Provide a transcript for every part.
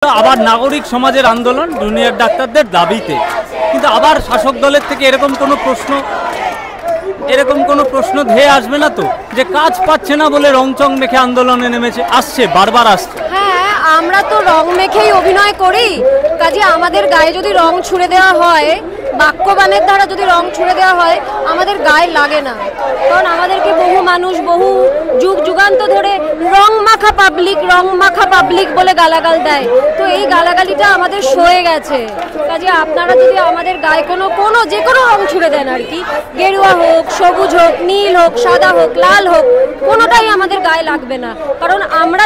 আবার নাগরিক সমাজের আন্দোলন জুনিয়র ডাক্তারদের দাবিতে, কিন্তু আবার শাসক দলের থেকে এরকম কোনো প্রশ্ন ধেয়ে আসবে না তো, যে কাজ পাচ্ছে না বলে রংচং মেখে আন্দোলনে নেমেছে? আসছে, বারবার আসছে। হ্যাঁ, আমরা তো রং মেখেই অভিনয় করি, কাজে আমাদের গায়ে যদি রং ছুঁড়ে দেওয়া হয়, বাক্যবাণের দ্বারা যদি রং ছুঁড়ে দেওয়া হয়, আমাদের গায়ে লাগে না। কারণ আমাদেরকে বহু মানুষ বহু যুগ যুগান্ত ধরে রং মাখা পাবলিক বলে গালাগাল দেয়, তো এই গালাগালিটা আমাদের সয়ে গেছে। কাজে আপনারা যদি আমাদের গায়ে যে কোনো রং ছুঁড়ে দেন আর কি, গেরুয়া হোক, সবুজ হোক, নীল হোক, সাদা হোক, লাল হোক, কোনোটাই আমাদের গায়ে লাগবে না। কারণ আমরা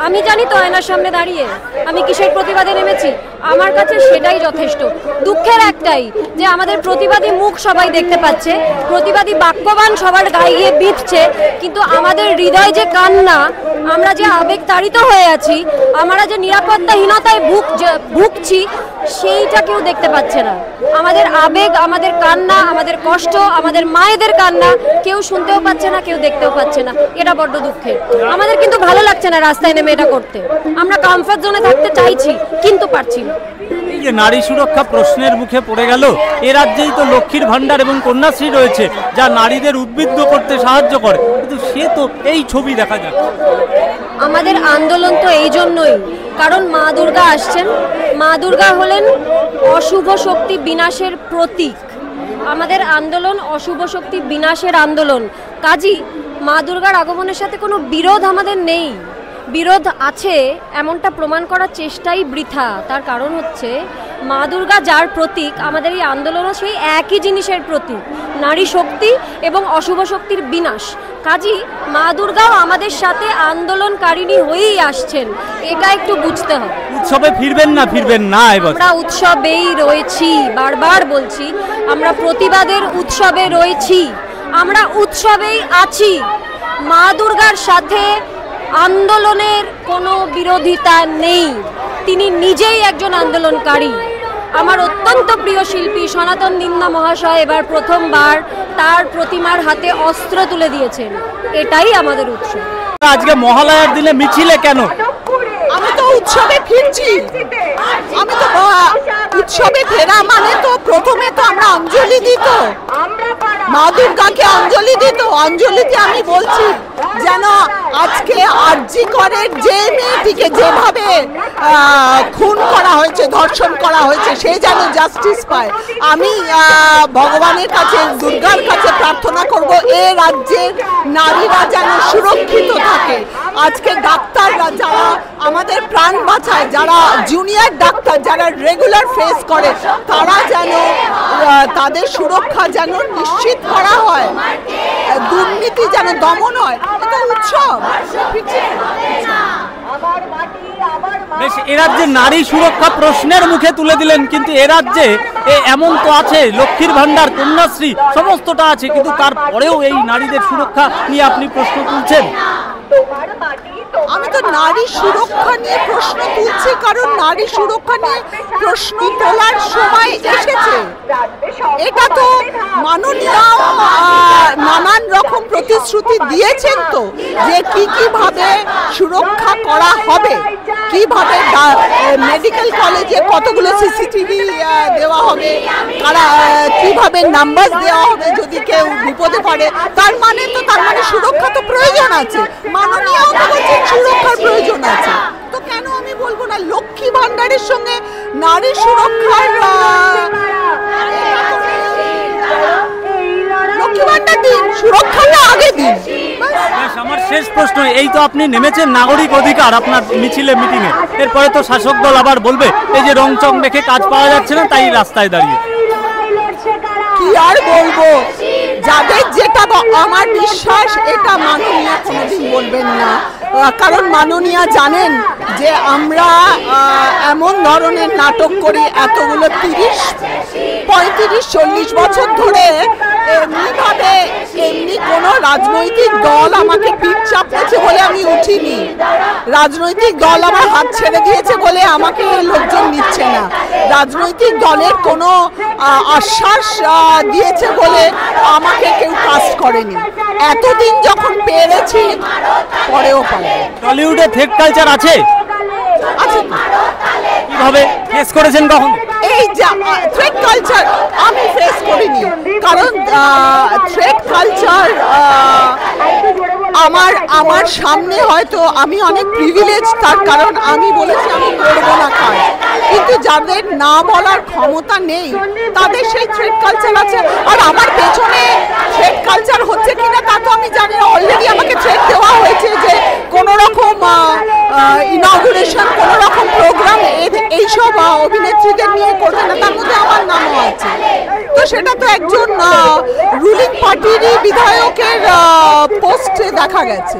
আমি জানি তো আয়নার সামনে দাঁড়িয়ে আমি কিসের প্রতিবাদে নেমেছি। আমার কাছে সেটাই যথেষ্ট। দুঃখের একটাই যে আমাদের প্রতিবাদী মুখ সবাই দেখতে পাচ্ছে, প্রতিবাদী বাক্যবান সবার গায়ে গিয়ে বিঁধছে, কিন্তু আমাদের হৃদয় যে কান্না, আমরা যে আবেগ তাড়িত হয়ে আছি, আমরা যে নিরাপত্তাহীনতায় ভুগছি, সেইটা কেউ দেখতে পাচ্ছে না। আমাদের আবেগ, আমাদের কান্না, আমাদের কষ্ট, আমাদের মায়েদের কান্না কেউ শুনতেও পাচ্ছে না, কেউ দেখতেও পাচ্ছে না। এটা বড্ড দুঃখের। আমাদের কিন্তু ভালো লাগছে না রাস্তায় নেমে এটা করতে। আমরা কমফর্ট জোনে থাকতে চাইছি, কিন্তু পারছি না। এই যে নারী সুরক্ষা প্রশ্নের মুখে পড়ে গেল, এ রাজ্যেই তো লক্ষ্মীর ভান্ডার এবং কন্যাশ্রী রয়েছে, যা নারীদের উদ্বুদ্ধ করতে সাহায্য করে, কিন্তু সে তো এই ছবি দেখা যাচ্ছে। আমাদের আন্দোলন তো এই জন্যই, কারণ মা দুর্গা আসছেন। মা দুর্গা হলেন অশুভ শক্তি বিনাশের প্রতীক। আমাদের আন্দোলন অশুভ শক্তি বিনাশের আন্দোলন। কাজী মা দুর্গার আগমনের সাথে কোনো বিরোধ আমাদের নেই। বিরোধ আছে এমনটা প্রমাণ করার চেষ্টাই বৃথা। তার কারণ হচ্ছে মা দুর্গা যার প্রতীক, আমাদের এই আন্দোলনও সেই একই জিনিসের প্রতীক, নারী শক্তি এবং অশুভ শক্তির বিনাশ। কাজী মা দুর্গাও আমাদের সাথে আন্দোলনকারিণী হয়েই আসছেন, এটা একটু বুঝতে হবে। উৎসবে ফিরবেন না এবার? আমরা উৎসবেই রয়েছি, বারবার বলছি, আমরা প্রতিবাদের উৎসবে রয়েছি, আমরা উৎসবেই আছি। মা দুর্গার সাথে আন্দোলনের কোনো বিরোধিতা নেই, তিনি নিজেই একজন আন্দোলনকারী। আমার অত্যন্ত প্রিয় শিল্পী সনাতন দিন্দা মহাশয় এবার প্রথমবার তার প্রতিমার হাতে অস্ত্র তুলে দিয়েছেন, এটাই আমাদের উৎসব। আজকে মহালয়ার দিনে মিছিলে কেন? আমি তো উৎসবে ফিরছি, আমি তো উৎসবে ফেরা মানে তো প্রথমে তো আমরা অঞ্জলি দিত, মা দুর্গাকে অঞ্জলি দিত। অঞ্জলিতে আমি বলছি যেন আজকে আরজি করের যে মেয়েটিকে যেভাবে খুন করা হয়েছে, ধর্ষণ করা হয়েছে, সে যেন জাস্টিস পায়। আমি ভগবানের কাছে, দুর্গার কাছে প্রার্থনা করব এ রাজ্যের নারীরা যেন সুরক্ষিত থাকে। আজকে ডাক্তাররা যারা আমাদের প্রাণ বাঁচায়, যারা জুনিয়র ডাক্তার, যারা রেগুলার ফেস করে, তারা যেন তাদের সুরক্ষা যেন নিশ্চিত করা হয়, দুর্নীতি যেন দমন হয়। এটা উৎসব। বেশ, এ রাজ্যে নারী সুরক্ষা প্রশ্নের মুখে তুলে দিলেন, কিন্তু এ রাজ্যে এমন তো আছে, লক্ষ্মীর ভান্ডার, কন্যাশ্রী সমস্তটা আছে, কিন্তু তারপরেও এই নারীদের সুরক্ষা নিয়ে আপনি প্রশ্ন তুলছেন। আমি তো নারী সুরক্ষা নিয়ে প্রশ্ন তুলছি, কারণ নারী সুরক্ষা নিয়ে প্রশ্ন তোলার সময় এসেছে। এটা তো মাননীয় নানান রকম প্রতিশ্রুতি দিয়েছেন তো, যে কিভাবে সুরক্ষা করা হবে, কিভাবে মেডিকেল কলেজে কতগুলো সিসিটিভি দেওয়া হবে, কিভাবে নাম্বার দেওয়া হবে যদি কেউ বিপদে পড়ে। তার মানে সুরক্ষা তো প্রয়োজন আছে, মাননীয় সুরক্ষার প্রয়োজন আছে। তো কেন আমি বলবো না লক্ষ্মী ভান্ডারের সঙ্গে নারী সুরক্ষার, লক্ষ্মী ভান্ডার দিন, সুরক্ষাটা আগে দিন। আমার শেষ প্রশ্ন, এই তো আপনি নেমেছেন নাগরিক অধিকার আপনার মিছিলে, মিটিংয়ে, এরপরে তো শাসক দল আবার বলবে এই যে রংচং দেখে কাজ পাওয়া যাচ্ছে না, তাই রাস্তায় দাঁড়িয়ে। কি আর বলবো, যাদের যেটা আমার বিশ্বাস, এটা মাননীয় কোনোদিন বলবেন না। কারণ মাননীয় জানেন যে আমরা এমন ধরনের নাটক করি, এতগুলো 30, 35, 40 বছর ধরে এমনি কোনো রাজনৈতিক দল আমাকে পিঠ চাপড়েছে বলে আমি উঠিনি, রাজনৈতিক দল আমার হাত ছেড়ে দিয়েছে বলে আমাকে লোকজন নিচ্ছে না, রাজনৈতিক দলের কোনো আশ্বাস দিয়েছে বলে আমাকে কেউ কাস্ট করেনি। এতদিন যখন পেরেছি, পরেও পারবো। টলিউডে ফেক কালচার আছে? আছে। কিভাবে ফেস করেছেন কখন? এই থ্রেড কালচার আমি ফেস করিনি, কারণ থ্রেড কালচার আমার সামনে হয়তো আমি অনেক প্রিভিলেজ, তার কারণ আমি বলেছি আমি করবো না কাজ, কিন্তু যাদের না বলার ক্ষমতা নেই তাদের সেই থ্রেড কালচার আছে। আর আমার পেছনে থ্রেড কালচার হচ্ছে কিনা তা তো আমি জানি না। অলরেডি আমাকে থ্রেড দেওয়া হয়েছে যে কোনো রকম ইনঅগুরেশন, কোনো রকম প্রোগ্রাম এইসব অভিনেত্রীদের নিয়ে করবে না, তার মধ্যে আমার নামও আছে। তো সেটা তো একজন রুলিং পার্টিরই বিধায়কের পোস্টে দেখা গেছে।